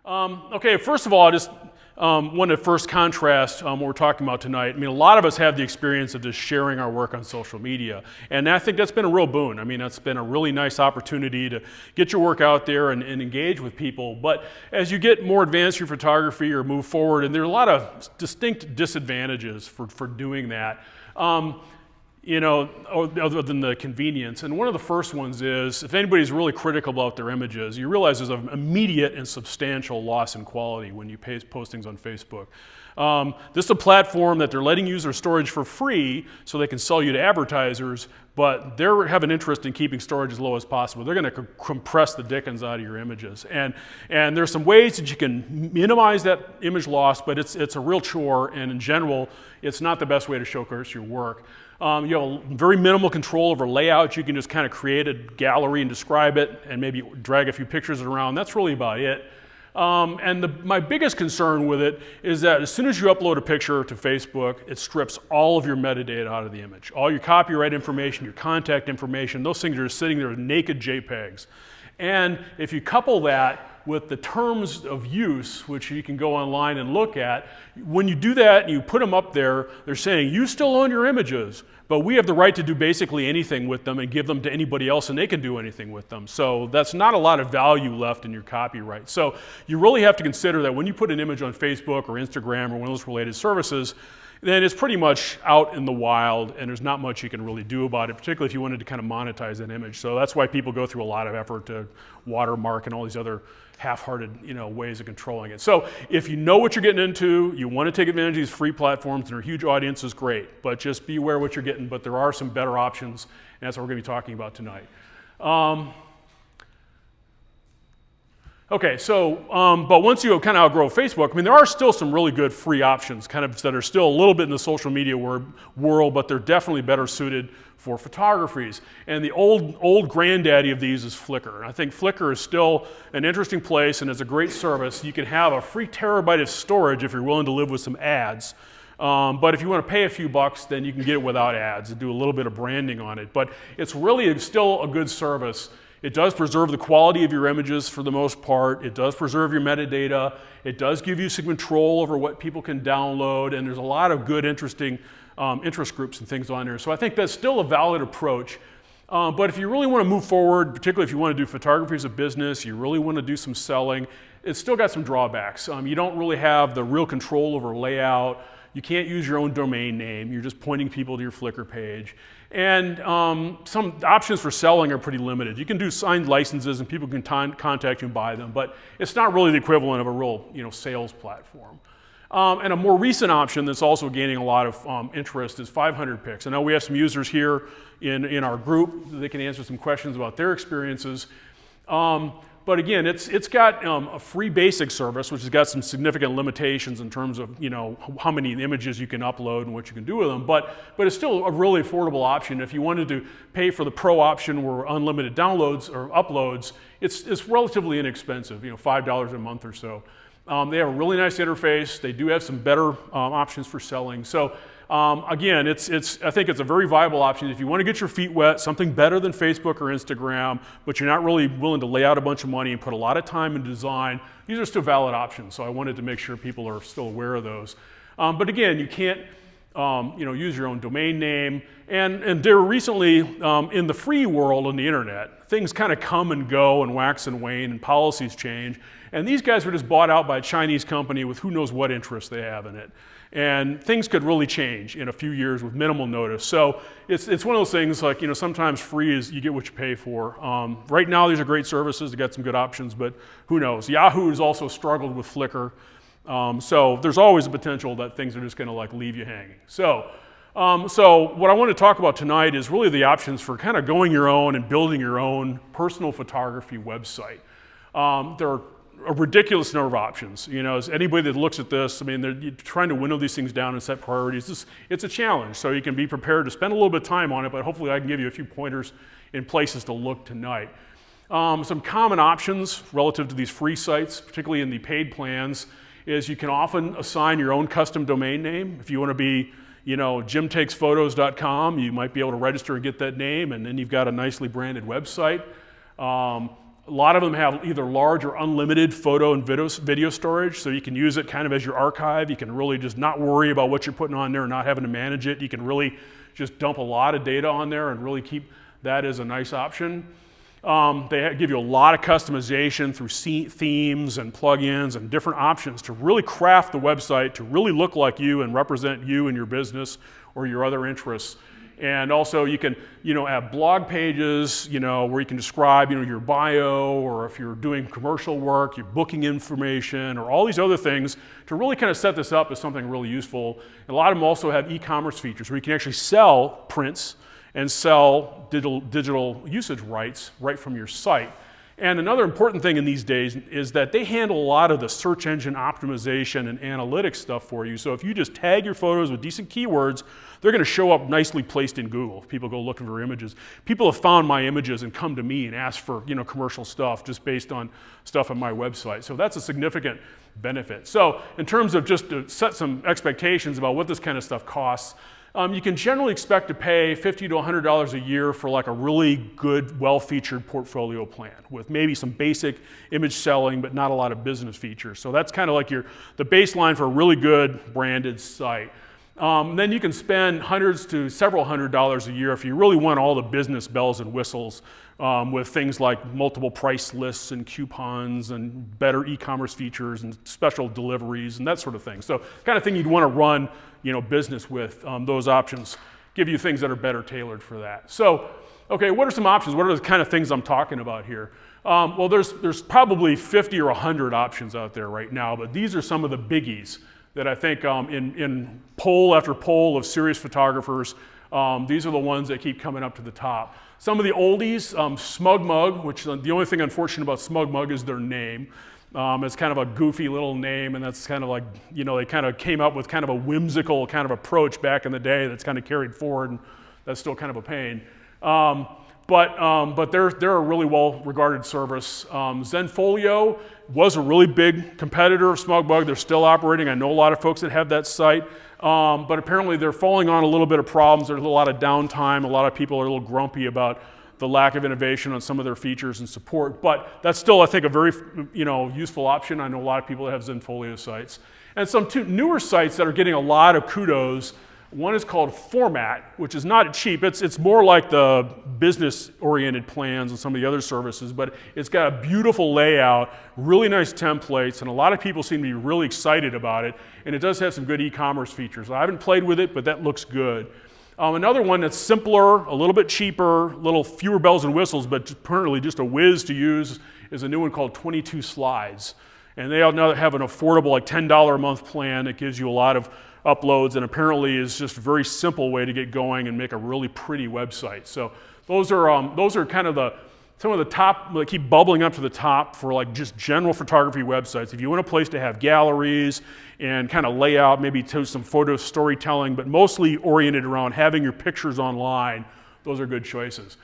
Okay, first of all, I just want to first contrast what we're talking about tonight. I mean, a lot of us have the experience of just sharing our work on social media, and I think that's been a real boon. I mean, that's been a really nice opportunity to get your work out there and engage with people. But as you get more advanced in your photography or move forward, and there are a lot of distinct disadvantages for doing that. You know, other than the convenience. And one of the first ones is, if anybody's really critical about their images, you realize there's an immediate and substantial loss in quality when you post things on Facebook. This is a platform that they're letting user storage for free so they can sell you to advertisers, but they have an interest in keeping storage as low as possible. They're going to compress the dickens out of your images. And there's some ways that you can minimize that image loss, but it's a real chore, and in general, it's not the best way to showcase your work. You have very minimal control over layout. You can just kind of create a gallery and describe it and maybe drag a few pictures around. That's really about it. My biggest concern with it is that as soon as you upload a picture to Facebook, it strips all of your metadata out of the image. All your copyright information, your contact information, those things are sitting there as naked JPEGs. And if you couple that with the terms of use, which you can go online and look at, when you do that and you put them up there, they're saying, you still own your images, but we have the right to do basically anything with them and give them to anybody else and they can do anything with them. So that's not a lot of value left in your copyright. So you really have to consider that when you put an image on Facebook or Instagram or one of those related services, then it's pretty much out in the wild and there's not much you can really do about it, particularly if you wanted to kind of monetize that image. So that's why people go through a lot of effort to watermark and all these other half-hearted, ways of controlling it. So if you know what you're getting into, you want to take advantage of these free platforms and their huge audience is great, but just be aware of what you're getting. But there are some better options, and that's what we're going to be talking about tonight. Okay, so, but once you kind of outgrow Facebook, I mean, there are still some really good free options kind of that are still a little bit in the social media world, but they're definitely better suited for photographies. And the old granddaddy of these is Flickr. And I think Flickr is still an interesting place and it's a great service. You can have a free terabyte of storage if you're willing to live with some ads. But if you want to pay a few bucks, then you can get it without ads and do a little bit of branding on it. But it's really still a good service. It does preserve the quality of your images for the most part. It does preserve your metadata. It does give you some control over what people can download. And there's a lot of good, interesting interest groups and things on there. So I think that's still a valid approach. But if you really want to move forward, particularly if you want to do photography as a business, you really want to do some selling, it's still got some drawbacks. You don't really have the real control over layout. You can't use your own domain name. You're just pointing people to your Flickr page. And some options for selling are pretty limited. You can do signed licenses and people can contact you and buy them, but it's not really the equivalent of a real sales platform. And a more recent option that's also gaining a lot of interest is 500 pics. I know we have some users here in our group. They can answer some questions about their experiences. But again, it's got a free basic service, which has got some significant limitations in terms of how many images you can upload and what you can do with them. But it's still a really affordable option. If you wanted to pay for the pro option where unlimited downloads or uploads, it's relatively inexpensive, $5 a month or so. They have a really nice interface. They do have some better options for selling. So again, I think it's a very viable option. If you want to get your feet wet, something better than Facebook or Instagram, but you're not really willing to lay out a bunch of money and put a lot of time into design, these are still valid options. So I wanted to make sure people are still aware of those. But again, you can't use your own domain name. And there recently, in the free world on the internet, things kind of come and go and wax and wane and policies change. And these guys were just bought out by a Chinese company with who knows what interest they have in it. And things could really change in a few years with minimal notice. So it's one of those things like, sometimes free is you get what you pay for. Right now, these are great services. They got some good options, but who knows? Yahoo has also struggled with Flickr. So there's always a potential that things are just going to leave you hanging. So what I want to talk about tonight is really the options for kind of going your own and building your own personal photography website. There are a ridiculous number of options. As anybody that looks at this, I mean, they're trying to winnow these things down and set priorities. It's a challenge, so you can be prepared to spend a little bit of time on it, but hopefully I can give you a few pointers in places to look tonight. Some common options relative to these free sites, particularly in the paid plans, is you can often assign your own custom domain name. If you want to be jimtakesphotos.com, you might be able to register and get that name, and then you've got a nicely branded website. A lot of them have either large or unlimited photo and video storage, so you can use it kind of as your archive. You can really just not worry about what you're putting on there and not having to manage it. You can really just dump a lot of data on there and really keep that as a nice option. They give you a lot of customization through themes and plugins and different options to really craft the website to really look like you and represent you and your business or your other interests. And also you can, have blog pages, where you can describe, your bio, or if you're doing commercial work, your booking information, or all these other things to really kind of set this up as something really useful. And a lot of them also have e-commerce features where you can actually sell prints and sell digital usage rights right from your site. And another important thing in these days is that they handle a lot of the search engine optimization and analytics stuff for you. So if you just tag your photos with decent keywords, they're going to show up nicely placed in Google if people go looking for images. People have found my images and come to me and ask for commercial stuff just based on stuff on my website. So that's a significant benefit. So in terms of just to set some expectations about what this kind of stuff costs, you can generally expect to pay $50 to $100 a year for like a really good, well-featured portfolio plan with maybe some basic image selling, but not a lot of business features. So that's kind of like the baseline for a really good branded site. Then you can spend hundreds to several $100s a year if you really want all the business bells and whistles with things like multiple price lists and coupons and better e-commerce features and special deliveries and that sort of thing. So kind of thing you'd want to run business with. Those options give you things that are better tailored for that. So, okay, what are some options? What are the kind of things I'm talking about here? Well, there's probably 50 or 100 options out there right now, but these are some of the biggies that I think in poll after poll of serious photographers, these are the ones that keep coming up to the top. Some of the oldies, SmugMug, which the only thing unfortunate about SmugMug is their name. It's kind of a goofy little name, and that's kind of like, they kind of came up with kind of a whimsical kind of approach back in the day that's kind of carried forward, and that's still kind of a pain. But they're a really well-regarded service. Zenfolio was a really big competitor of SmugMug. They're still operating. I know a lot of folks that have that site, but apparently they're falling on a little bit of problems. There's a lot of downtime. A lot of people are a little grumpy about the lack of innovation on some of their features and support, but that's still, I think, a very useful option. I know a lot of people that have Zenfolio sites. And some newer sites that are getting a lot of kudos. One is called Format, which is not cheap. It's more like the business-oriented plans and some of the other services, but it's got a beautiful layout, really nice templates, and a lot of people seem to be really excited about it, and it does have some good e-commerce features. I haven't played with it, but that looks good. Another one that's simpler, a little bit cheaper, a little fewer bells and whistles, but apparently just a whiz to use, is a new one called 22 Slides. And they now have an affordable, like $10 a month plan that gives you a lot of uploads and apparently is just a very simple way to get going and make a really pretty website. So those are kind of some of the top, that keep bubbling up to the top for like just general photography websites. If you want a place to have galleries and kind of layout, maybe to some photo storytelling, but mostly oriented around having your pictures online, those are good choices.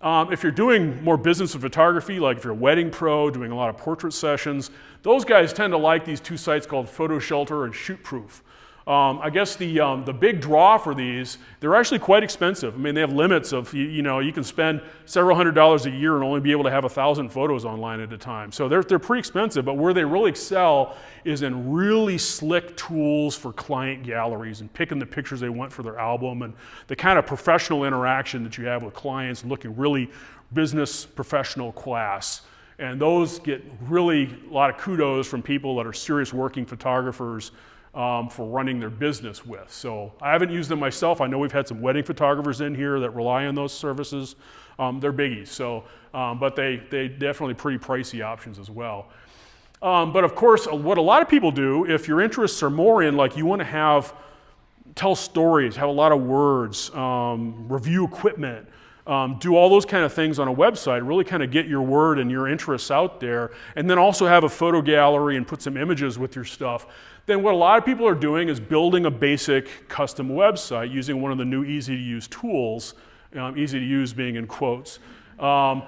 If you're doing more business of photography, like if you're a wedding pro, doing a lot of portrait sessions, those guys tend to like these two sites called Photo Shelter and Shootproof. I guess the big draw for these, they're actually quite expensive. I mean, they have limits of, you can spend several $100s a year and only be able to have 1,000 photos online at a time. So they're pretty expensive, but where they really excel is in really slick tools for client galleries and picking the pictures they want for their album and the kind of professional interaction that you have with clients looking really business professional class. And those get really a lot of kudos from people that are serious working photographers for running their business with. So I haven't used them myself. I know we've had some wedding photographers in here that rely on those services. They're biggies, so, but they definitely pretty pricey options as well. But of course, what a lot of people do, if your interests are more in like you want to tell stories, have a lot of words, review equipment, do all those kind of things on a website, really kind of get your word and your interests out there, and then also have a photo gallery and put some images with your stuff, then what a lot of people are doing is building a basic custom website using one of the new easy-to-use tools, easy to use being in quotes. So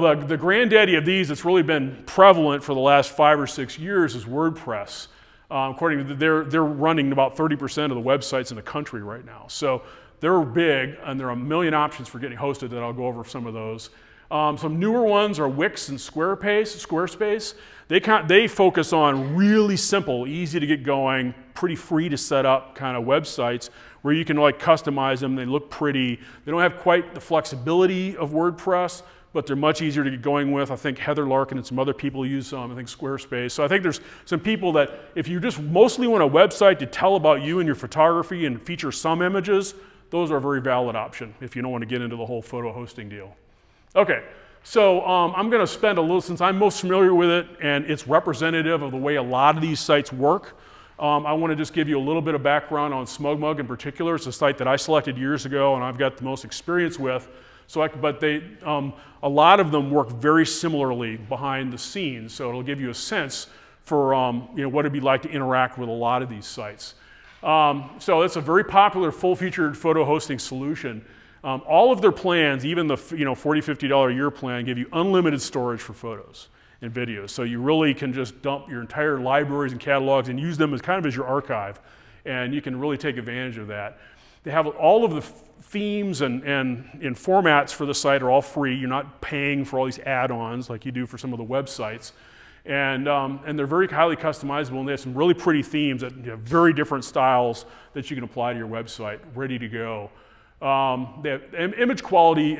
the granddaddy of these that's really been prevalent for the last 5 or 6 years is WordPress. According to they're running about 30% of the websites in the country right now. So they're big, and there are a million options for getting hosted that I'll go over some of those. Some newer ones are Wix and Squarespace. They focus on really simple, easy to get going, pretty free to set up kind of websites where you can like customize them. They look pretty. They don't have quite the flexibility of WordPress, but they're much easier to get going with. I think Heather Larkin and some other people use I think Squarespace. So I think there's some people that if you just mostly want a website to tell about you and your photography and feature some images, those are a very valid option if you don't want to get into the whole photo hosting deal. Okay, so I'm going to spend a little, since I'm most familiar with it and it's representative of the way a lot of these sites work, I want to just give you a little bit of background on SmugMug in particular. It's a site that I selected years ago and I've got the most experience with. But a lot of them work very similarly behind the scenes, so it'll give you a sense for what it'd be like to interact with a lot of these sites. So it's a very popular full-featured photo hosting solution. All of their plans, even the $40, $50 a year plan, give you unlimited storage for photos and videos. So you really can just dump your entire libraries and catalogs and use them as kind of as your archive, and you can really take advantage of that. They have all of the themes and formats for the site are all free. You're not paying for all these add-ons like you do for some of the websites. And they're very highly customizable, and they have some really pretty themes that have very different styles that you can apply to your website, ready to go. Image quality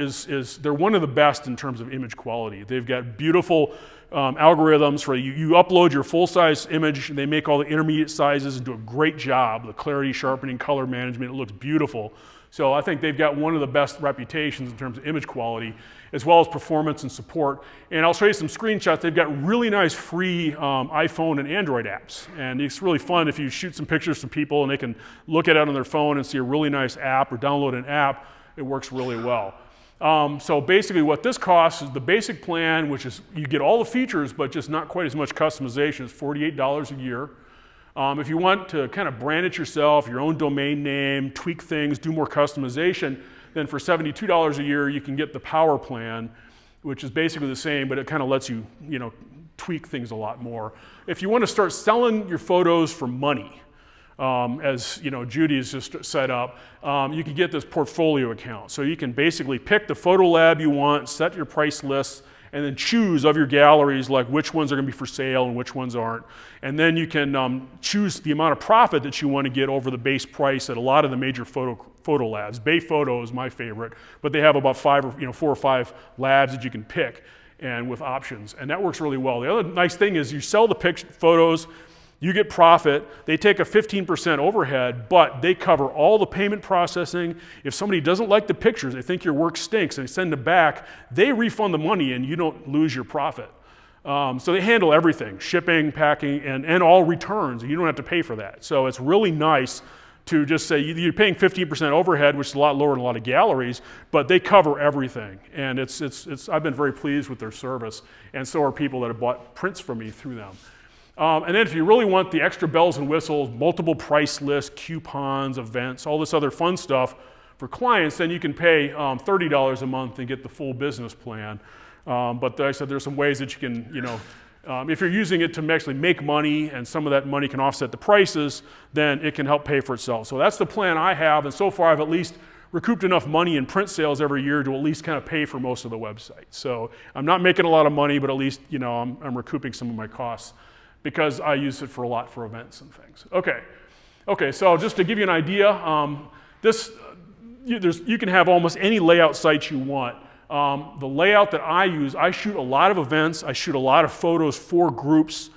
they're one of the best in terms of image quality. They've got beautiful algorithms for you upload your full-size image, and they make all the intermediate sizes and do a great job. The clarity, sharpening, color management, it looks beautiful. So I think they've got one of the best reputations in terms of image quality, as well as performance and support. And I'll show you some screenshots. They've got really nice free iPhone and Android apps. And it's really fun if you shoot some pictures to people and they can look at it on their phone and see a really nice app or download an app. It works really well. So basically what this costs is the basic plan, which is you get all the features, but just not quite as much customization. It's $48 a year. If you want to kind of brand it yourself, your own domain name, tweak things, do more customization, then for $72 a year, you can get the Power plan, which is basically the same, but it kind of lets you, tweak things a lot more. If you want to start selling your photos for money, as Judy has just set up, you can get this portfolio account. So you can basically pick the photo lab you want, set your price lists, and then choose of your galleries like which ones are going to be for sale and which ones aren't. And then you can choose the amount of profit that you want to get over the base price at a lot of the major photo labs. Bay Photo is my favorite, but they have about 4 or 5 labs that you can pick and with options, and that works really well. The other nice thing is you sell the photos, you get profit, they take a 15% overhead, but they cover all the payment processing. If somebody doesn't like the pictures, they think your work stinks, and they send it back, they refund the money and you don't lose your profit. So they handle everything, shipping, packing, and all returns, and you don't have to pay for that. So it's really nice to just say you're paying 15% overhead, which is a lot lower than a lot of galleries, but they cover everything. And I've been very pleased with their service, and so are people that have bought prints from me through them. And then if you really want the extra bells and whistles, multiple price lists, coupons, events, all this other fun stuff for clients, then you can pay $30 a month and get the full business plan. But like I said, there's some ways that you can, if you're using it to actually make money and some of that money can offset the prices, then it can help pay for itself. So that's the plan I have, and so far I've at least recouped enough money in print sales every year to at least kind of pay for most of the website. So I'm not making a lot of money, but at least I'm recouping some of my costs, because I use it for a lot for events and things. Okay. So just to give you an idea, you can have almost any layout site you want. The layout that I use, I shoot a lot of events. I shoot a lot of photos for groups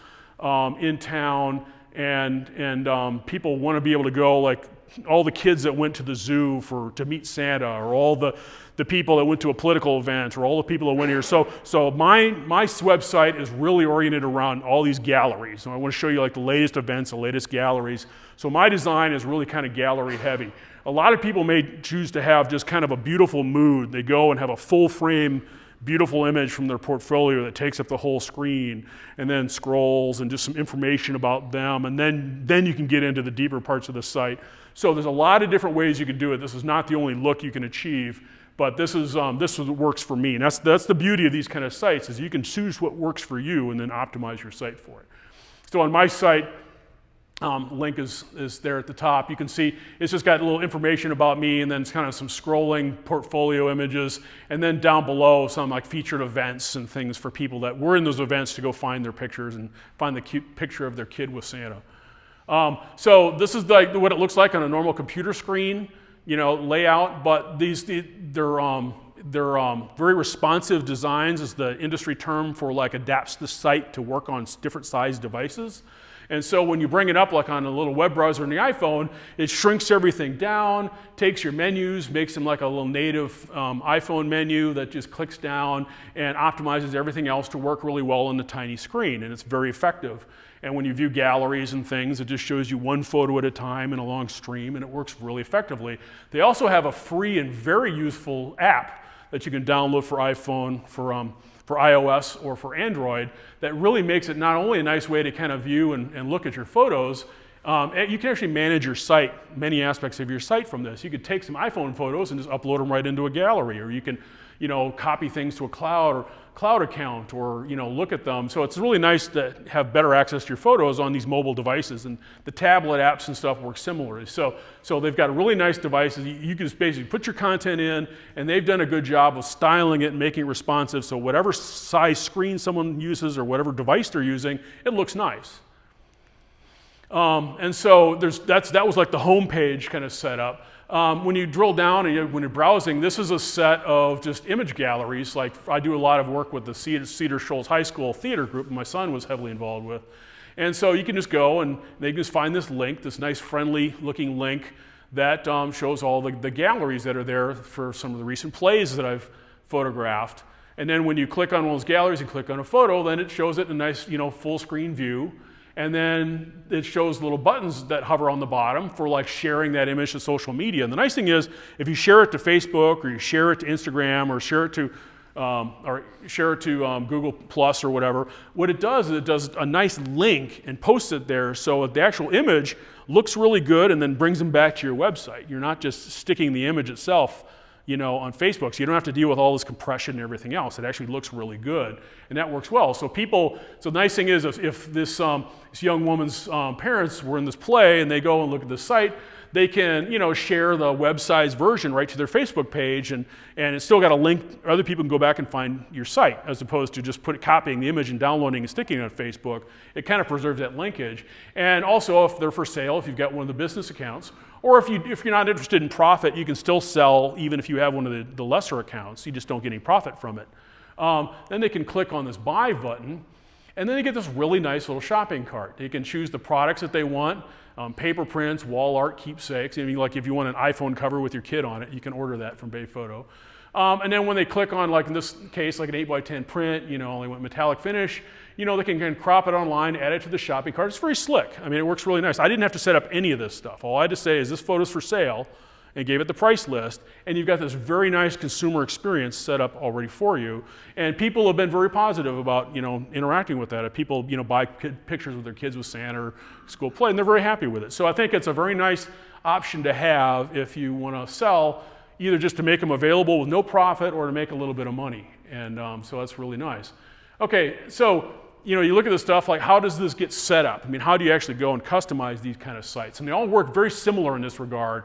in town, and people want to be able to go, like all the kids that went to the zoo to meet Santa, or all the people that went to a political event, or all the people that went here. So my website is really oriented around all these galleries. So I want to show you like the latest events, the latest galleries. So my design is really kind of gallery heavy. A lot of people may choose to have just kind of a beautiful mood. They go and have a full frame, beautiful image from their portfolio that takes up the whole screen, and then scrolls and just some information about them, and then you can get into the deeper parts of the site. So there's a lot of different ways you can do it. This is not the only look you can achieve, but this is what works for me. And that's the beauty of these kind of sites, is you can choose what works for you and then optimize your site for it. So on my site, link is there at the top. You can see it's just got a little information about me, and then it's kind of some scrolling portfolio images, and then down below some like featured events and things for people that were in those events to go find their pictures and find the cute picture of their kid with Santa. So this is like what it looks like on a normal computer screen, layout, but they're very responsive designs is the industry term for like adapts the site to work on different size devices. And so when you bring it up like on a little web browser in the iPhone, it shrinks everything down, takes your menus, makes them like a little native iPhone menu that just clicks down and optimizes everything else to work really well on the tiny screen, and it's very effective. And when you view galleries and things, it just shows you one photo at a time in a long stream, and it works really effectively. They also have a free and very useful app that you can download for iPhone, for iOS or for Android that really makes it not only a nice way to kind of view and look at your photos, you can actually manage your site, many aspects of your site from this. You could take some iPhone photos and just upload them right into a gallery, or you can copy things to a cloud account, or look at them. So it's really nice to have better access to your photos on these mobile devices, and the tablet apps and stuff work similarly. So they've got really nice devices. You can just basically put your content in, and they've done a good job of styling it and making it responsive, so whatever size screen someone uses or whatever device they're using, it looks nice. And so that was like the home page kind of setup. When you drill down and when you're browsing, this is a set of just image galleries. Like I do a lot of work with the Cedar Shoals High School theater group my son was heavily involved with. And so you can just go and they can just find this link, this nice friendly looking link that shows all the galleries that are there for some of the recent plays that I've photographed. And then when you click on one of those galleries and click on a photo, then it shows it in a nice full screen view. And then it shows little buttons that hover on the bottom for like sharing that image to social media. And the nice thing is, if you share it to Facebook, or you share it to Instagram, or share it to Google Plus or whatever, what it does is it does a nice link and posts it there, so the actual image looks really good and then brings them back to your website. You're not just sticking the image itself on Facebook, so you don't have to deal with all this compression and everything else. It actually looks really good, and that works well. So the nice thing is, if this young woman's parents were in this play and they go and look at the site, they can share the web-sized version right to their Facebook page, and it's still got a link. Other people can go back and find your site, as opposed to just copying the image and downloading and sticking it on Facebook. It kind of preserves that linkage. And also, if they're for sale, if you've got one of the business accounts, or if you're not interested in profit, you can still sell even if you have one of the lesser accounts. You just don't get any profit from it. Then they can click on this buy button, and then they get this really nice little shopping cart. They can choose the products that they want, paper prints, wall art, keepsakes. Like if you want an iPhone cover with your kid on it, you can order that from Bayphoto. And then when they click on, like in this case, like an 8x10 print, only want metallic finish, they can crop it online, add it to the shopping cart. It's very slick. It works really nice. I didn't have to set up any of this stuff. All I had to say is this photo's for sale, and gave it the price list, and you've got this very nice consumer experience set up already for you. And people have been very positive about interacting with that. If people buy pictures with their kids with Santa or school play, and they're very happy with it. So I think it's a very nice option to have if you want to sell, either just to make them available with no profit or to make a little bit of money. And so that's really nice. Okay, so you look at this stuff like, how does this get set up? How do you actually go and customize these kind of sites? And they all work very similar in this regard.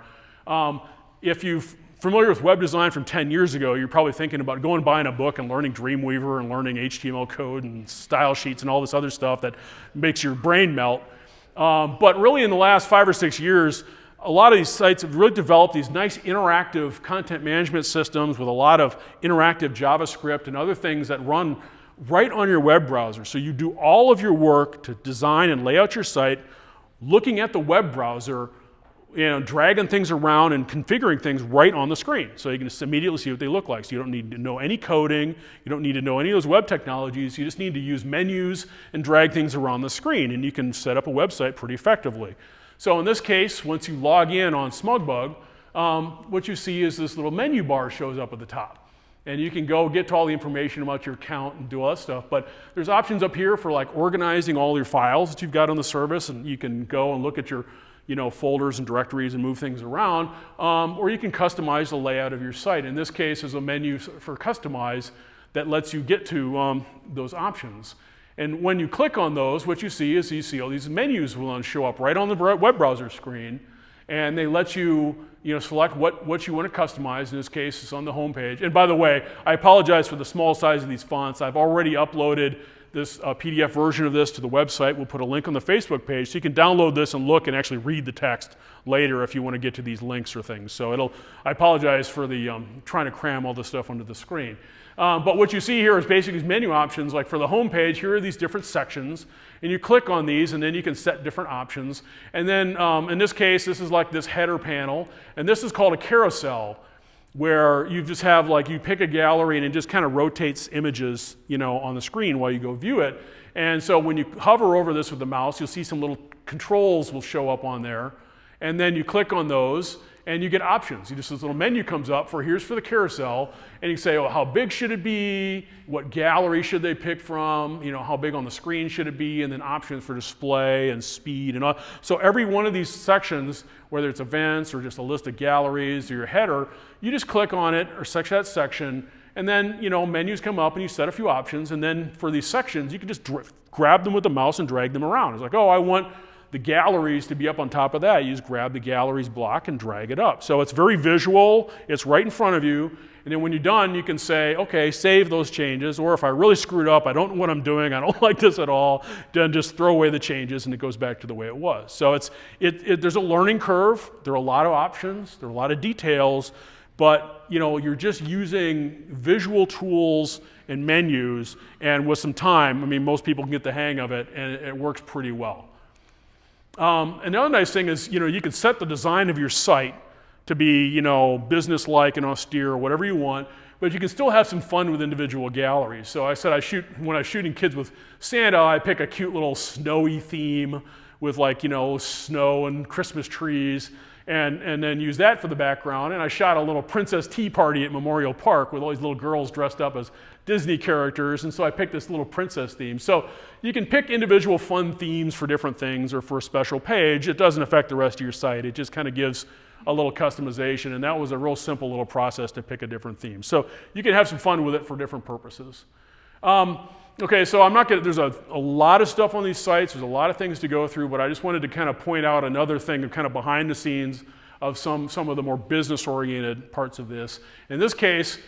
If you're familiar with web design from 10 years ago, you're probably thinking about going and buying a book and learning Dreamweaver and learning HTML code and style sheets and all this other stuff that makes your brain melt. But really in the last 5 or 6 years, a lot of these sites have really developed these nice interactive content management systems with a lot of interactive JavaScript and other things that run right on your web browser. So you do all of your work to design and lay out your site looking at the web browser, dragging things around and configuring things right on the screen. So you can just immediately see what they look like. So you don't need to know any coding. You don't need to know any of those web technologies. You just need to use menus and drag things around the screen, and you can set up a website pretty effectively. So in this case, once you log in on SmugMug, what you see is this little menu bar shows up at the top. And you can go get to all the information about your account and do all that stuff. But there's options up here for like organizing all your files that you've got on the service, and you can go and look at your folders and directories and move things around, or you can customize the layout of your site. In this case, there's a menu for customize that lets you get to those options. And when you click on those, what you see is you see all these menus will show up right on the web browser screen, and they let you, select what you want to customize. In this case, it's on the home page. And by the way, I apologize for the small size of these fonts. I've already uploaded this PDF version of this to the website. We'll put a link on the Facebook page, so you can download this and look and actually read the text later if you want to get to these links or things. So I apologize for the trying to cram all this stuff onto the screen. But what you see here is basically these menu options. Like for the home page, here are these different sections, and you click on these, and then you can set different options. And then in this case, this is like this header panel, and this is called a carousel, where you just have you pick a gallery and it just kind of rotates images, on the screen while you go view it. And so when you hover over this with the mouse, you'll see some little controls will show up on there, and then you click on those and you get options. This little menu comes up here's for the carousel, and you can say, how big should it be? What gallery should they pick from? How big on the screen should it be? And then options for display and speed and all. So every one of these sections, whether it's events or just a list of galleries or your header, you just click on it or select that section, and then menus come up and you set a few options, and then for these sections, you can just grab them with the mouse and drag them around. It's like, I want the galleries to be up on top of that. You just grab the galleries block and drag it up. So it's very visual, it's right in front of you, and then when you're done, you can say, okay, save those changes, or if I really screwed up, I don't know what I'm doing, I don't like this at all, then just throw away the changes and it goes back to the way it was. So there's a learning curve, there are a lot of options, there are a lot of details, but you're just using visual tools and menus, and with some time, most people can get the hang of it, and it works pretty well. And the other nice thing is, you can set the design of your site to be, business-like and austere or whatever you want, but you can still have some fun with individual galleries. So I said when I was shooting kids with Santa, I pick a cute little snowy theme with snow and Christmas trees, and then use that for the background. And I shot a little princess tea party at Memorial Park with all these little girls dressed up as Disney characters, and so I picked this little princess theme. So you can pick individual fun themes for different things or for a special page. It doesn't affect the rest of your site. It just kind of gives a little customization, and that was a real simple little process to pick a different theme. So you can have some fun with it for different purposes. Okay, so there's a lot of stuff on these sites, there's a lot of things to go through, but I just wanted to kind of point out another thing of kind of behind the scenes of some of the more business-oriented parts of this. In this case,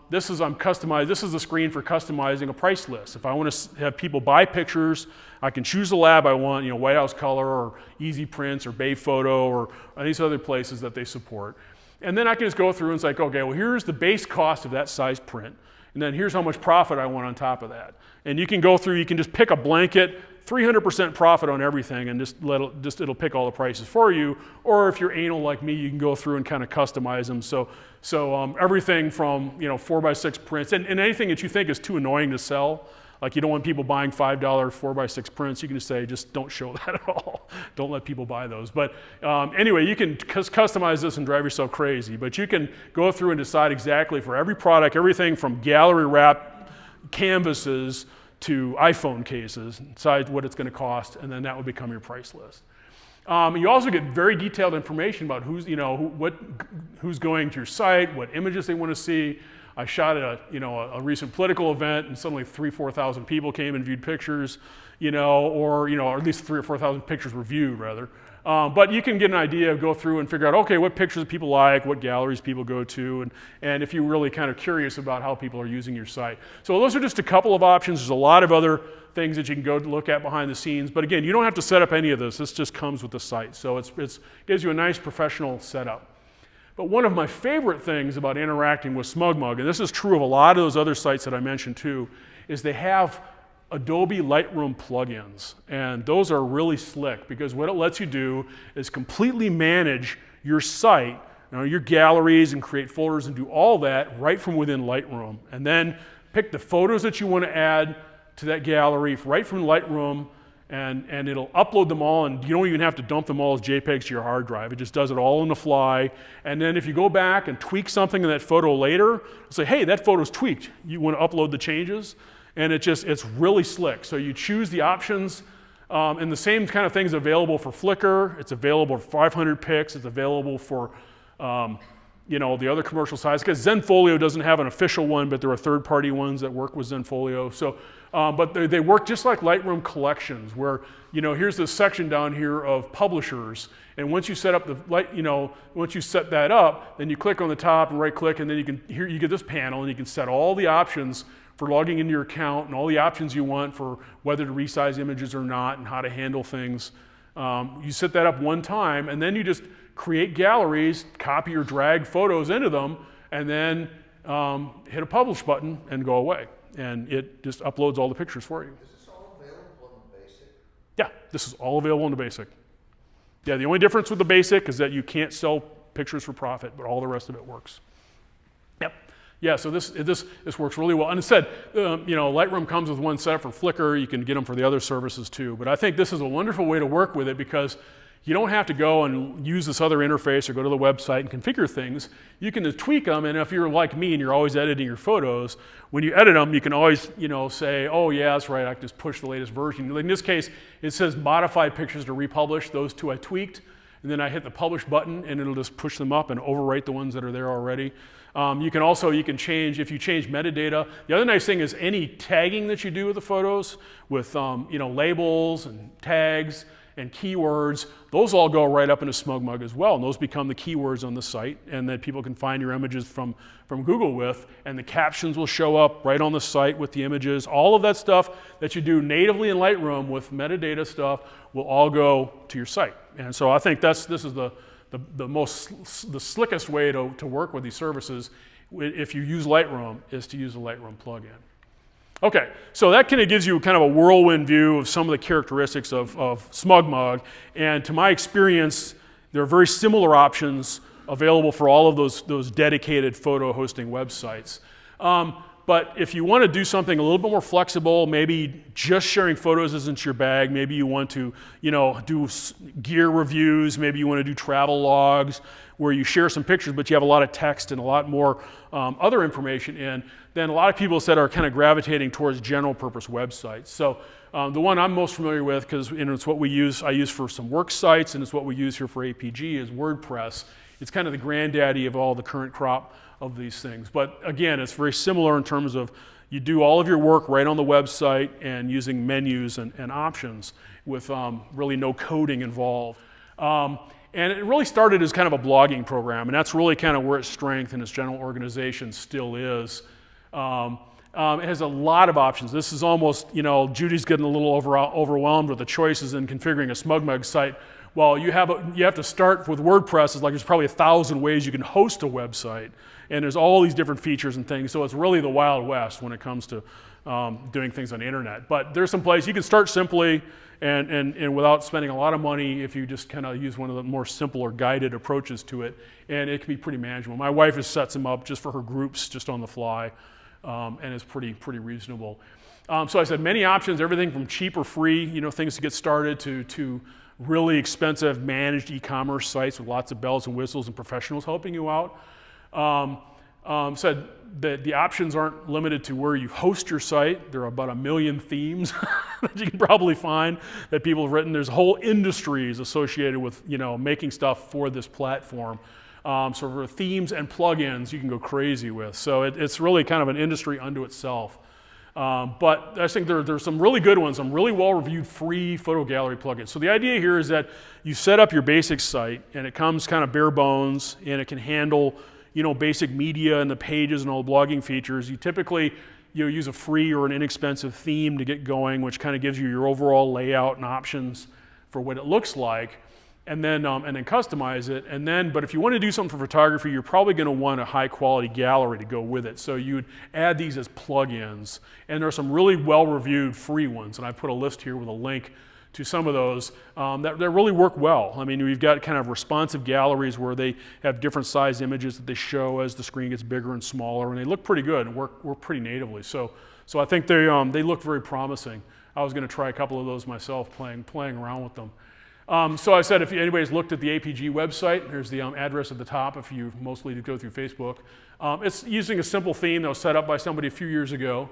this is the screen for customizing a price list. If I want to have people buy pictures, I can choose the lab I want, White House Color or Easy Prints or Bay Photo or these other places that they support. And then I can just go through and say, okay, well, here's the base cost of that size print, and then here's how much profit I want on top of that. And you can go through, you can just pick a blanket, 300% profit on everything, and it'll pick all the prices for you. Or if you're anal like me, you can go through and kind of customize them. So everything from 4x6 prints and anything that you think is too annoying to sell, like you don't want people buying $5 4x6 prints, you can just say, just don't show that at all. Don't let people buy those. But anyway, you can customize this and drive yourself crazy. But you can go through and decide exactly for every product, everything from gallery wrap canvases to iPhone cases, decide what it's going to cost, and then that would become your price list. You also get very detailed information about who's going to your site, what images they want to see. I shot at a recent political event, and suddenly 3,000-4,000 people came and viewed pictures, or at least 3,000 or 4,000 pictures were viewed, rather. But you can get an idea, go through and figure out, okay, what pictures people like, what galleries people go to, and if you're really kind of curious about how people are using your site. So those are just a couple of options. There's a lot of other things that you can go look at behind the scenes. But again, you don't have to set up any of this. This just comes with the site. So it gives you a nice professional setup. But one of my favorite things about interacting with SmugMug, and this is true of a lot of those other sites that I mentioned too, is they have Adobe Lightroom plugins, and those are really slick because what it lets you do is completely manage your site, your galleries, and create folders and do all that right from within Lightroom. And then pick the photos that you want to add to that gallery right from Lightroom, and it'll upload them all, and you don't even have to dump them all as JPEGs to your hard drive. It just does it all on the fly. And then if you go back and tweak something in that photo later, say, hey, that photo's tweaked. You want to upload the changes? And it's really slick. So you choose the options, and the same kind of thing's available for Flickr. It's available for 500 pics. It's available for the other commercial sites, because Zenfolio doesn't have an official one, but there are third-party ones that work with Zenfolio. So, but they work just like Lightroom collections, where here's this section down here of publishers, and once you set up once you set that up, then you click on the top and right-click, and then you get this panel, and you can set all the options for logging into your account and all the options you want for whether to resize images or not and how to handle things. You set that up one time, and then you just create galleries, copy or drag photos into them, and then hit a publish button and go away. And it just uploads all the pictures for you. Is this all available in the basic? Yeah, this is all available in the basic. Yeah, the only difference with the basic is that you can't sell pictures for profit, but all the rest of it works. Yep. Yeah, so this works really well. And instead, Lightroom comes with one set for Flickr. You can get them for the other services too. But I think this is a wonderful way to work with it, because you don't have to go and use this other interface or go to the website and configure things. You can just tweak them, and if you're like me and you're always editing your photos, when you edit them, you can always say, oh yeah, that's right, I can just push the latest version. Like in this case, it says modified pictures to republish. Those two I tweaked, and then I hit the publish button, and it'll just push them up and overwrite the ones that are there already. You can change, if you change metadata. The other nice thing is any tagging that you do with the photos, with labels and tags and keywords, those all go right up into SmugMug as well, and those become the keywords on the site, and that people can find your images from Google with, and the captions will show up right on the site with the images. All of that stuff that you do natively in Lightroom with metadata stuff will all go to your site. And so I think this is the slickest way to work with these services if you use Lightroom, is to use the Lightroom plugin. Okay, so that kind of gives you kind of a whirlwind view of some of the characteristics of SmugMug, and to my experience, there are very similar options available for all of those dedicated photo hosting websites. But if you want to do something a little bit more flexible, maybe just sharing photos isn't your bag, maybe you want to do gear reviews, maybe you want to do travel logs where you share some pictures but you have a lot of text and a lot more other information in, then a lot of people are kind of gravitating towards general purpose websites. So the one I'm most familiar with, because it's what I use for some work sites, and it's what we use here for APG, is WordPress. It's kind of the granddaddy of all the current crop of these things. But again, it's very similar in terms of you do all of your work right on the website and using menus and options with really no coding involved. And it really started as kind of a blogging program, and that's really kind of where its strength and its general organization still is. It has a lot of options. This is almost, Judy's getting a little overwhelmed with the choices in configuring a SmugMug site. Well, you have to start with WordPress. It's like there's probably 1,000 ways you can host a website, and there's all these different features and things. So it's really the Wild West when it comes to doing things on the internet. But there's some places you can start simply and without spending a lot of money if you just kind of use one of the more simple or guided approaches to it, and it can be pretty manageable. My wife just sets them up just for her groups, just on the fly, and it's pretty reasonable. So I said many options, everything from cheap or free, things to get started, to really expensive managed e-commerce sites with lots of bells and whistles and professionals helping you out. Said that the options aren't limited to where you host your site. There are about 1 million themes that you can probably find that people have written. There's whole industries associated with making stuff for this platform. So for themes and plugins, you can go crazy with. So it's really kind of an industry unto itself. But I think there's some really good ones, some really well-reviewed free photo gallery plugins. So the idea here is that you set up your basic site, and it comes kind of bare bones, and it can handle basic media and the pages and all the blogging features. You typically use a free or an inexpensive theme to get going, which kind of gives you your overall layout and options for what it looks like, and then customize it. But if you want to do something for photography, you're probably going to want a high-quality gallery to go with it. So you would add these as plugins, and there are some really well-reviewed free ones, and I put a list here with a link to some of those that really work well. I mean, we've got kind of responsive galleries where they have different size images that they show as the screen gets bigger and smaller, and they look pretty good and work pretty natively. So I think they look very promising. I was going to try a couple of those myself, playing around with them. So I said, if anybody's looked at the APG website, here's the address at the top if you mostly go through Facebook. It's using a simple theme that was set up by somebody a few years ago.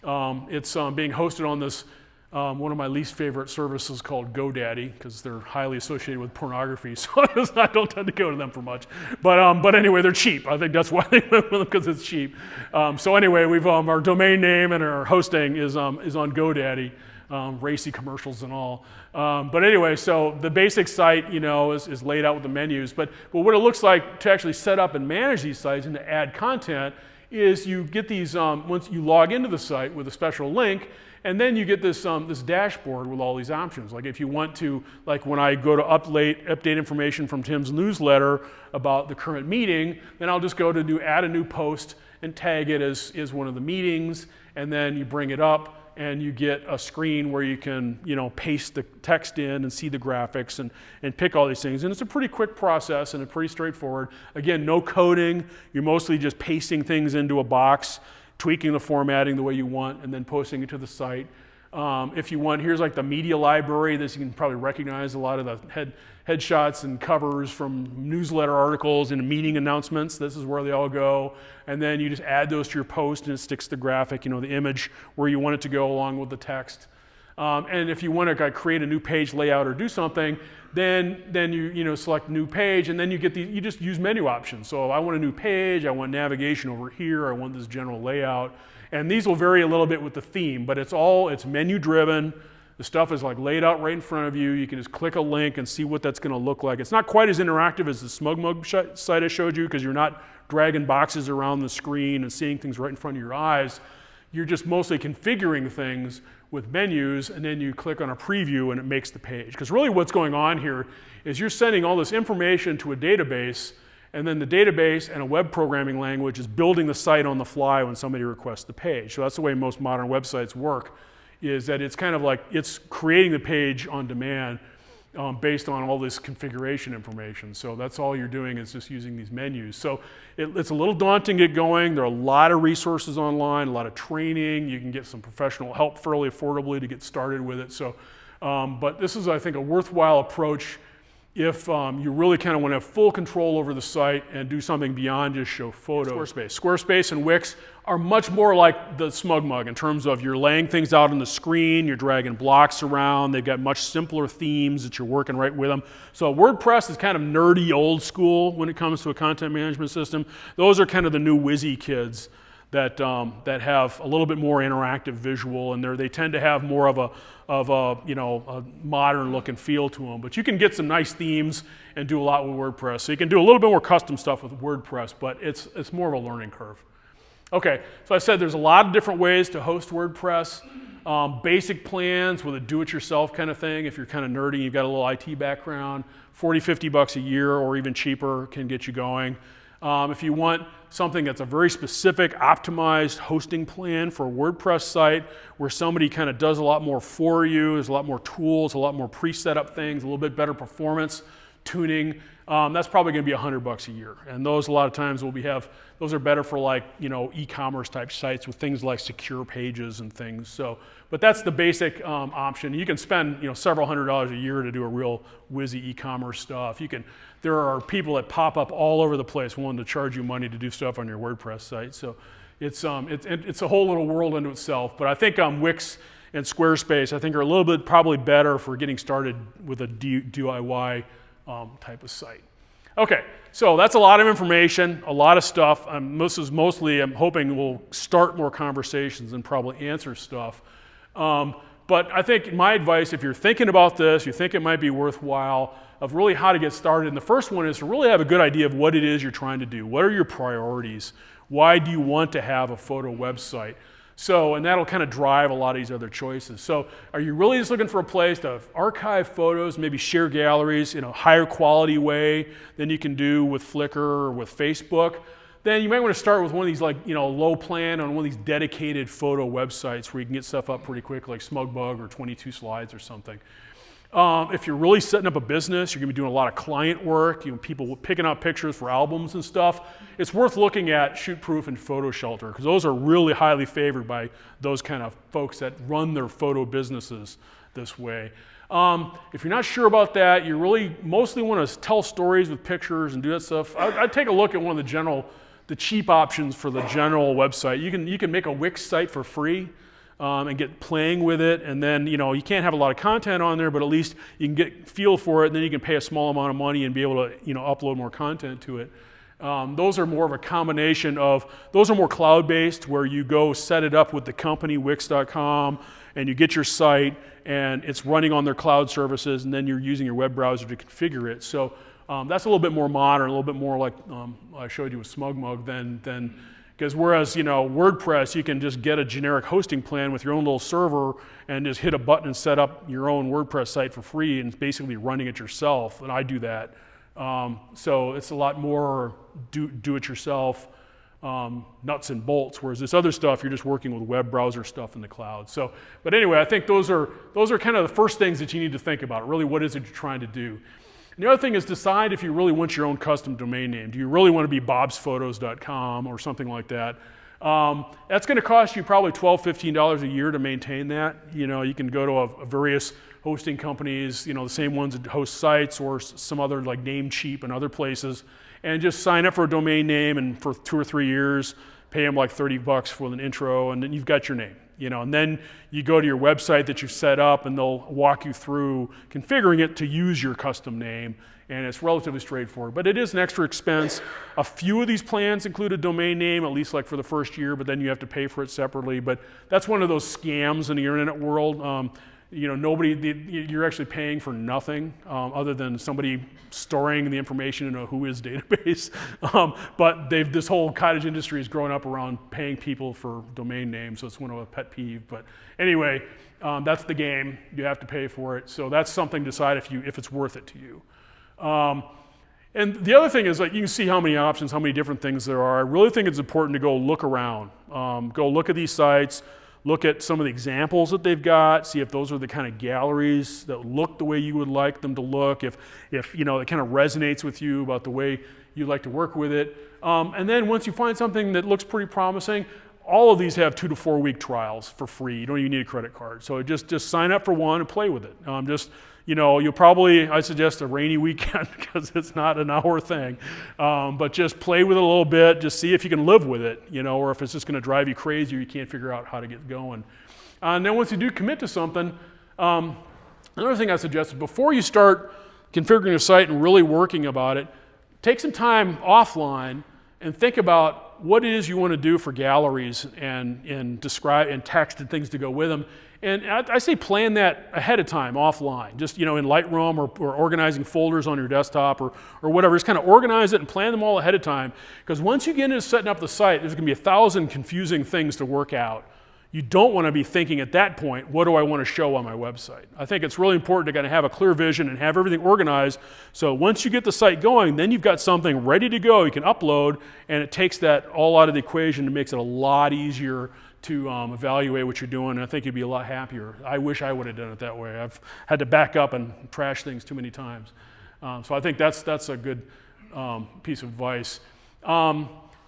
It's being hosted on this One of my least favorite services called GoDaddy, because they're highly associated with pornography, so I don't tend to go to them for much. But anyway, they're cheap. I think that's why they went with them, because it's cheap. So anyway, we've our domain name and our hosting is on GoDaddy, racy commercials and all. But anyway, so the basic site, is laid out with the menus. But what it looks like to actually set up and manage these sites and to add content is you get these once you log into the site with a special link. And then you get this dashboard with all these options. Like if you want to, like when I go to update information from Tim's newsletter about the current meeting, then I'll just go to add a new post and tag it as one of the meetings, and then you bring it up and you get a screen where you can paste the text in and see the graphics and pick all these things. And it's a pretty quick process and it's pretty straightforward. Again, no coding. You're mostly just pasting things into a box, tweaking the formatting the way you want, and then posting it to the site. If you want, here's like the media library. This you can probably recognize a lot of the headshots and covers from newsletter articles and meeting announcements. This is where they all go. And then you just add those to your post and it sticks the graphic, the image where you want it to go along with the text. And if you want to create a new page layout or do something, then you select new page, and then you get you just use menu options. So I want a new page, I want navigation over here, I want this general layout. And these will vary a little bit with the theme, but it's menu driven. The stuff is laid out right in front of you. You can just click a link and see what that's going to look like. It's not quite as interactive as the SmugMug site I showed you, because you're not dragging boxes around the screen and seeing things right in front of your eyes. You're just mostly configuring things with menus, and then you click on a preview and it makes the page. Because really what's going on here is you're sending all this information to a database, and then the database and a web programming language is building the site on the fly when somebody requests the page. So that's the way most modern websites work, is that it's kind of like it's creating the page on demand based on all this configuration information. So that's all you're doing is just using these menus. So it's a little daunting to get going. There are a lot of resources online, a lot of training. You can get some professional help fairly affordably to get started with it. So, but this is, I think, a worthwhile approach if you really kind of want to have full control over the site and do something beyond just show photos. Squarespace and Wix are much more like the SmugMug in terms of you're laying things out on the screen, you're dragging blocks around, they've got much simpler themes that you're working right with them. So WordPress is kind of nerdy old school when it comes to a content management system. Those are kind of the new whizzy kids that have a little bit more interactive visual, and they tend to have more of a modern look and feel to them. But you can get some nice themes and do a lot with WordPress. So you can do a little bit more custom stuff with WordPress, but it's more of a learning curve. Okay, so I said there's a lot of different ways to host WordPress. Basic plans with a do-it-yourself kind of thing. If you're kind of nerdy, you've got a little IT background, $40-50 a year or even cheaper can get you going. If you want something that's a very specific, optimized hosting plan for a WordPress site where somebody kind of does a lot more for you, there's a lot more tools, a lot more pre-set up things, a little bit better performance tuning, that's probably going to be $100 a year. And those a lot of times those are better for e-commerce type sites with things like secure pages and things. So, but that's the basic option. You can spend several $100s a year to do a real whizzy e-commerce stuff. There are people that pop up all over the place wanting to charge you money to do stuff on your WordPress site. So it's a whole little world unto itself. But I think Wix and Squarespace are a little bit probably better for getting started with a DIY type of site. Okay, so that's a lot of information, a lot of stuff. This is mostly, I'm hoping we'll start more conversations and probably answer stuff. But I think my advice, if you're thinking about this, you think it might be worthwhile, of really how to get started. And the first one is to really have a good idea of what it is you're trying to do. What are your priorities? Why do you want to have a photo website? So, and that'll kind of drive a lot of these other choices. So are you really just looking for a place to archive photos, maybe share galleries in a higher quality way than you can do with Flickr or with Facebook? Then you might want to start with one of these low plan on one of these dedicated photo websites where you can get stuff up pretty quick, like SmugMug or 22 Slides or something. If you're really setting up a business, you're going to be doing a lot of client work, people picking out pictures for albums and stuff, it's worth looking at Shootproof and Photo Shelter, because those are really highly favored by those kind of folks that run their photo businesses this way. If you're not sure about that, you really mostly want to tell stories with pictures and do that stuff. I'd take a look at one of the cheap options for the general website. You can make a Wix site for free. and get playing with it. And then, you can't have a lot of content on there, but at least you can get feel for it, and then you can pay a small amount of money and be able to, upload more content to it. Those are more of a combination of, those are more cloud-based, where you go set it up with the company, Wix.com, and you get your site, and it's running on their cloud services, and then you're using your web browser to configure it. So that's a little bit more modern, a little bit more like I showed you with SmugMug than because whereas, WordPress, you can just get a generic hosting plan with your own little server and just hit a button and set up your own WordPress site for free and basically running it yourself, and I do that. So it's a lot more do-it-yourself, nuts and bolts, whereas this other stuff, you're just working with web browser stuff in the cloud. So, but anyway, I think those are kind of the first things that you need to think about. Really, what is it you're trying to do? And the other thing is decide if you really want your own custom domain name. Do you really want to be bobsphotos.com or something like that? That's going to cost you probably $12, $15 a year to maintain that. You can go to various hosting companies, the same ones that host sites, or some other like Namecheap and other places, and just sign up for a domain name, and for 2 or 3 years, pay them like $30 for an intro, and then you've got your name. And then you go to your website that you've set up, and they'll walk you through configuring it to use your custom name, and it's relatively straightforward. But it is an extra expense. A few of these plans include a domain name, at least like for the first year, but then you have to pay for it separately. But that's one of those scams in the internet world. You're actually paying for nothing other than somebody storing the information in a Whois database. But this whole cottage industry is growing up around paying people for domain names, so it's one of a pet peeve. But anyway, that's the game. You have to pay for it. So that's something to decide if it's worth it to you. And the other thing is, like, you can see how many options, how many different things there are. I really think it's important to go look around. Go look at these sites. Look at some of the examples that they've got, see if those are the kind of galleries that look the way you would like them to look, if it kind of resonates with you about the way you like to work with it. And then once you find something that looks pretty promising, all of these have 2 to 4 week trials for free. You don't even need a credit card. So just sign up for one and play with it. You'll probably, I suggest a rainy weekend because it's not an hour thing. But just play with it a little bit, just see if you can live with it, or if it's just going to drive you crazy or you can't figure out how to get going. And then once you do commit to something, another thing I suggest is before you start configuring your site and really working about it, take some time offline and think about what it is you want to do for galleries and describe and text and things to go with them. And I say plan that ahead of time offline, just in Lightroom or organizing folders on your desktop or whatever. Just kind of organize it and plan them all ahead of time, because once you get into setting up the site, there's going to be 1,000 confusing things to work out. You don't want to be thinking at that point, what do I want to show on my website? I think it's really important to kind of have a clear vision and have everything organized, so once you get the site going, then you've got something ready to go you can upload, and it takes that all out of the equation and makes it a lot easier to evaluate what you're doing, and I think you'd be a lot happier. I wish I would have done it that way. I've had to back up and trash things too many times. So I think that's a good piece of advice.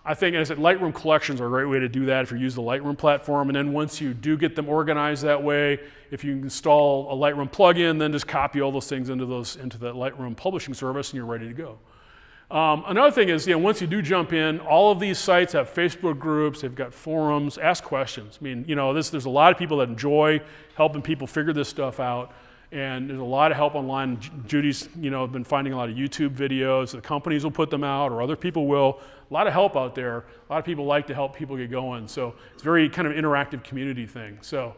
I think, as I said, Lightroom collections are a great way to do that if you use the Lightroom platform. And then once you do get them organized that way, if you install a Lightroom plugin, then just copy all those things into that Lightroom publishing service, and you're ready to go. Another thing is, once you do jump in, all of these sites have Facebook groups, they've got forums. Ask questions. I mean, there's a lot of people that enjoy helping people figure this stuff out. And there's a lot of help online. Judy's, been finding a lot of YouTube videos. The companies will put them out, or other people will. A lot of help out there. A lot of people like to help people get going. So it's a very kind of interactive community thing. So,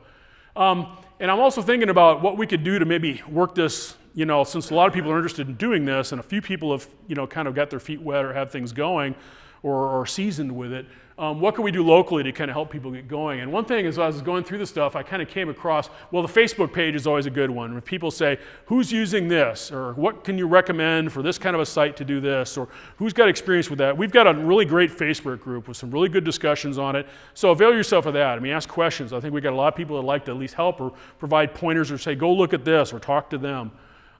and I'm also thinking about what we could do to maybe work this, since a lot of people are interested in doing this, and a few people have, kind of got their feet wet or have things going, or seasoned with it. What can we do locally to kind of help people get going? And one thing is, as I was going through the stuff, I kind of came across, the Facebook page is always a good one. When people say, who's using this? Or what can you recommend for this kind of a site to do this? Or who's got experience with that? We've got a really great Facebook group with some really good discussions on it. So avail yourself of that. I mean, ask questions. I think we've got a lot of people that like to at least help or provide pointers or say, go look at this or talk to them.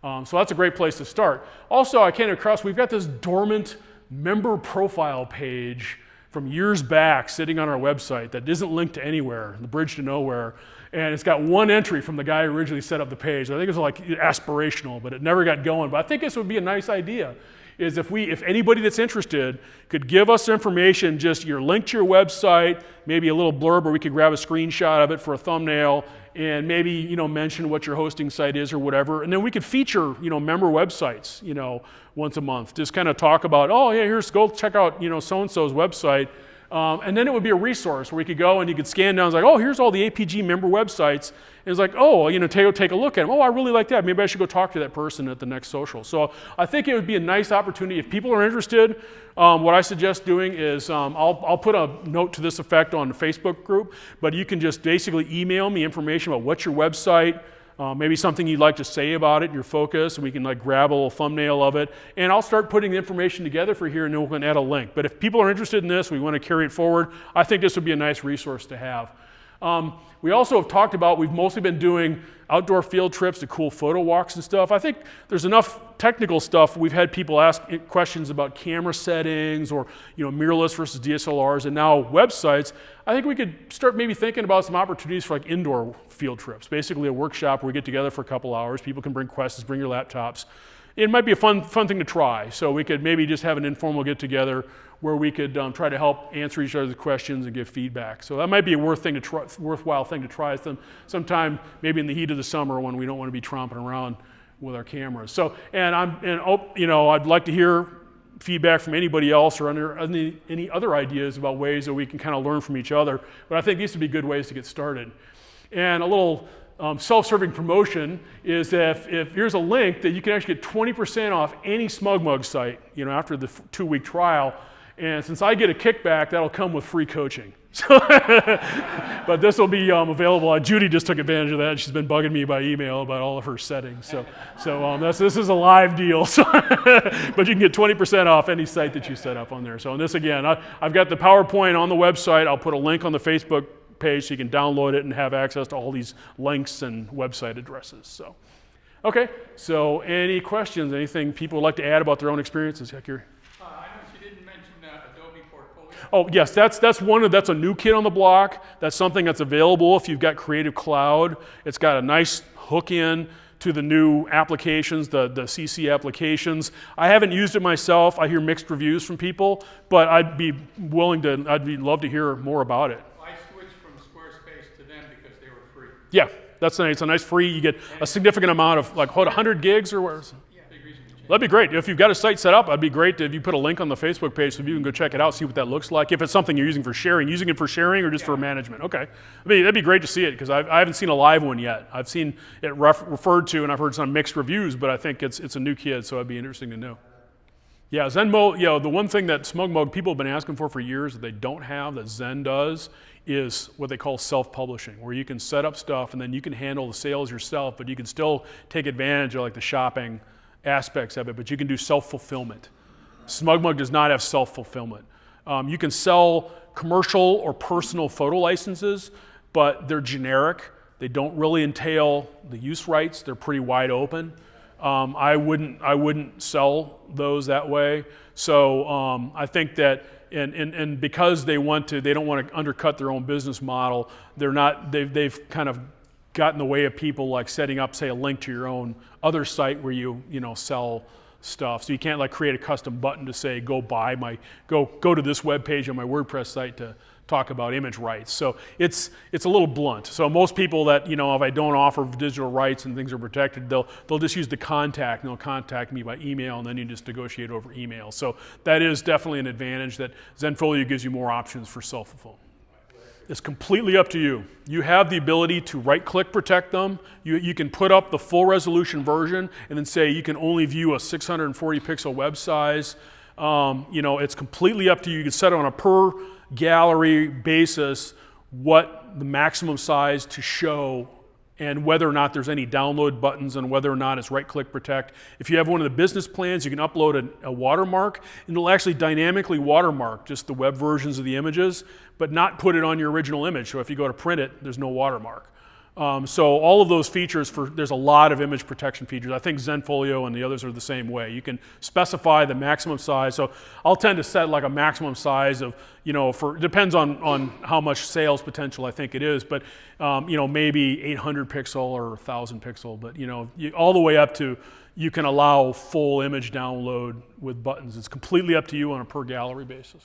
So that's a great place to start. Also, I came across, we've got this dormant member profile page from years back sitting on our website that isn't linked to anywhere, the bridge to nowhere, and it's got one entry from the guy who originally set up the page. I think it was like aspirational, but it never got going. But I think this would be a nice idea. is if anybody that's interested could give us information, just your link to your website, maybe a little blurb, or we could grab a screenshot of it for a thumbnail, and maybe mention what your hosting site is or whatever, and then we could feature member websites once a month. Just kind of talk about, oh yeah, go check out so and so's website. And then it would be a resource where we could go and you could scan down. It's like, oh, here's all the APG member websites. And it's like, oh, take a look at them. Oh, I really like that. Maybe I should go talk to that person at the next social. So I think it would be a nice opportunity. If people are interested, what I suggest doing is I'll put a note to this effect on the Facebook group, but you can just basically email me information about what's your website, maybe something you'd like to say about it, your focus, and we can grab a little thumbnail of it, and I'll start putting the information together for here, and then we can add a link. But if people are interested in this, we want to carry it forward, I think this would be a nice resource to have. We also have talked about, we've mostly been doing outdoor field trips to cool photo walks and stuff. I think there's enough technical stuff. We've had people ask questions about camera settings or mirrorless versus DSLRs and now websites. I think we could start maybe thinking about some opportunities for indoor field trips, basically a workshop where we get together for a couple hours. People can bring questions, bring your laptops. It might be a fun thing to try. So we could maybe just have an informal get together where we could try to help answer each other's questions and give feedback. So that might be a worthwhile thing to try sometime maybe in the heat of the summer when we don't want to be tromping around with our cameras. So, I'd like to hear feedback from anybody else or any other ideas about ways that we can kind of learn from each other. But I think these would be good ways to get started. And a little self-serving promotion is if here's a link that you can actually get 20% off any SmugMug site, after the 2-week trial. And since I get a kickback, that'll come with free coaching. But this will be available. Judy just took advantage of that. She's been bugging me by email about all of her settings. So this is a live deal. So but you can get 20% off any site that you set up on there. So and this again, I've got the PowerPoint on the website. I'll put a link on the Facebook page so you can download it and have access to all these links and website addresses. So, okay. So any questions? Anything people would like to add about their own experiences? Heck, you're... Oh yes, that's a new kid on the block. That's something that's available if you've got Creative Cloud. It's got a nice hook in to the new applications, the CC applications. I haven't used it myself. I hear mixed reviews from people, but I'd love to hear more about it. I switched from Squarespace to them because they were free. Yeah, that's nice. It's a nice free. You get a significant amount of 100 gigs or where? That'd be great. If you've got a site set up, it'd be great if you put a link on the Facebook page so you can go check it out, see what that looks like. If it's something you're using for sharing or just for management. Okay. That'd be great to see it because I haven't seen a live one yet. I've seen it referred to and I've heard some mixed reviews, but I think it's a new kid, so it'd be interesting to know. Yeah, Zenmo, the one thing that SmugMug people have been asking for years that they don't have that Zen does is what they call self-publishing, where you can set up stuff and then you can handle the sales yourself, but you can still take advantage of the shopping aspects of it, but you can do self-fulfillment. SmugMug does not have self-fulfillment. You can sell commercial or personal photo licenses, but they're generic. They don't really entail the use rights. They're pretty wide open. I wouldn't sell those that way. So I think that, and because they don't want to undercut their own business model, they've kind of got in the way of people setting up, say, a link to your own other site where you sell stuff. So you can't create a custom button to say go to this web page on my WordPress site to talk about image rights. So it's a little blunt. So most people that if I don't offer digital rights and things are protected, they'll just use the contact and they'll contact me by email and then you just negotiate over email. So that is definitely an advantage that Zenfolio gives you more options for self-fulfillment. It's completely up to you. You have the ability to right-click protect them. You can put up the full resolution version and then say you can only view a 640 pixel web size. It's completely up to you. You can set it on a per gallery basis what the maximum size to show and whether or not there's any download buttons and whether or not it's right-click protect. If you have one of the business plans, you can upload a watermark and it'll actually dynamically watermark just the web versions of the images, but not put it on your original image. So if you go to print it, there's no watermark. So all of those features, there's a lot of image protection features. I think Zenfolio and the others are the same way. You can specify the maximum size. So I'll tend to set like a maximum size of, depends on how much sales potential I think it is, but maybe 800 pixel or 1,000 pixel, but all the way up to, you can allow full image download with buttons. It's completely up to you on a per gallery basis.